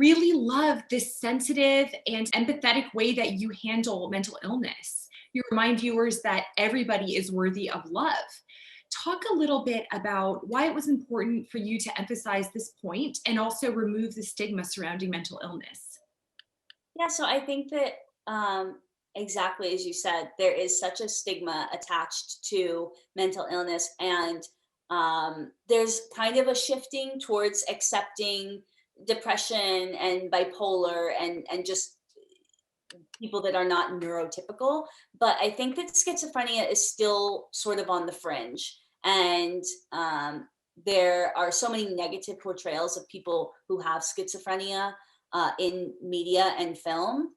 really love this sensitive and empathetic way that you handle mental illness. You remind viewers that everybody is worthy of love. Talk a little bit about why it was important for you to emphasize this point and also remove the stigma surrounding mental illness. Yeah, so I think that exactly as you said, there is such a stigma attached to mental illness, and there's kind of a shifting towards accepting depression and bipolar and just people that are not neurotypical. But I think that schizophrenia is still sort of on the fringe, and there are so many negative portrayals of people who have schizophrenia in media and film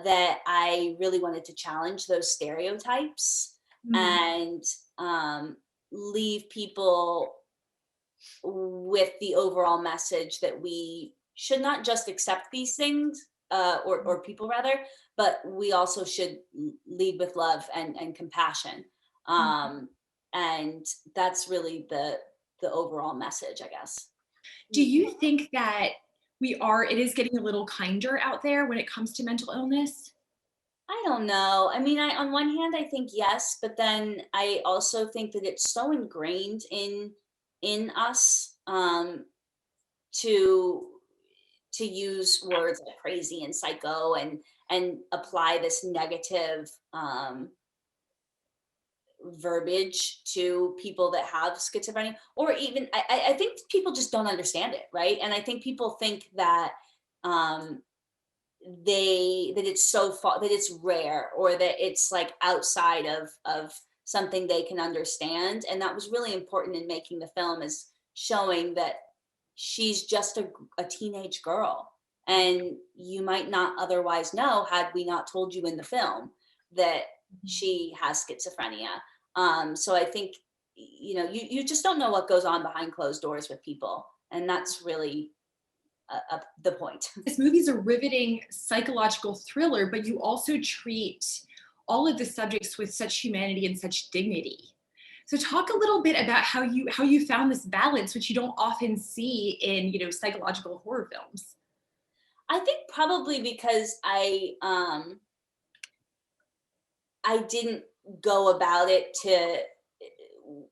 that I really wanted to challenge those stereotypes Mm. and leave people with the overall message that we should not just accept these things, or people rather, but we also should lead with love and compassion. Um, and that's really the overall message, I guess. Do you think that it is getting a little kinder out there when it comes to mental illness? I don't know. I mean, on one hand, I think yes, but then I also think that it's so ingrained in us to use words like crazy and psycho and apply this negative verbiage to people that have schizophrenia, or even I think people just don't understand it, right? And I think people think that um, that it's so far, that it's rare, or that it's like outside of something they can understand. And that was really important in making the film, is showing that she's just a teenage girl, and you might not otherwise know had we not told you in the film that she has schizophrenia. So I think, you just don't know what goes on behind closed doors with people, and that's really the point. This movie's a riveting psychological thriller, but you also treat all of the subjects with such humanity and such dignity. So talk a little bit about how you found this balance, which you don't often see in psychological horror films. I think probably because I didn't go about it to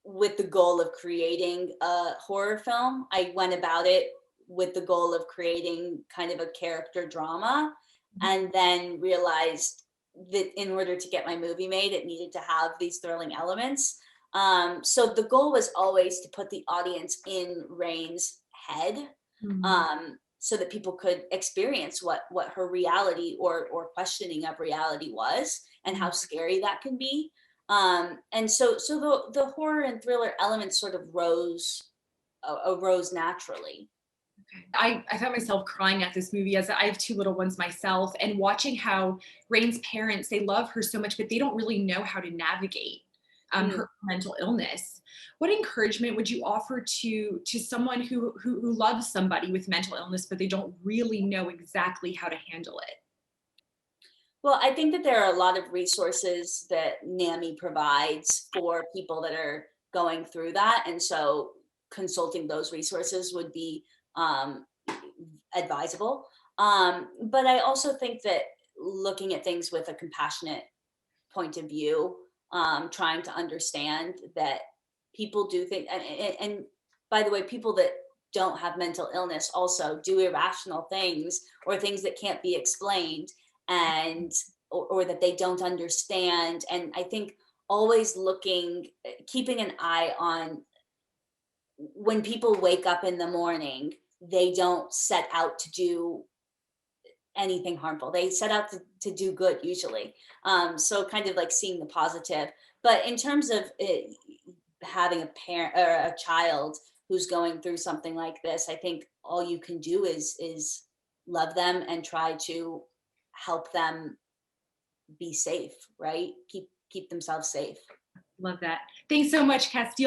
with the goal of creating a horror film. I went about it with the goal of creating kind of a character drama, and then realized that in order to get my movie made, it needed to have these thrilling elements. So the goal was always to put the audience in Rain's head, Mhm. so that people could experience what her reality or questioning of reality was, and how scary that can be. And so the horror and thriller elements sort of arose naturally. I found myself crying at this movie as I have two little ones myself, and watching how Rain's parents, they love her so much, but they don't really know how to navigate Mm. her mental illness. What encouragement would you offer to someone who loves somebody with mental illness, but they don't really know exactly how to handle it? Well, I think that there are a lot of resources that NAMI provides for people that are going through that, and so consulting those resources would be um, advisable. But I also think that looking at things with a compassionate point of view, trying to understand that people do think, and by the way, people that don't have mental illness also do irrational things, or things that can't be explained, and or that they don't understand. And I think always keeping an eye on, when people wake up in the morning, they don't set out to do anything harmful. They set out to do good usually. So kind of like seeing the positive. But in terms of having a parent or a child who's going through something like this, I think all you can do is love them and try to help them be safe, right? Keep themselves safe. Love that. Thanks so much, Castile.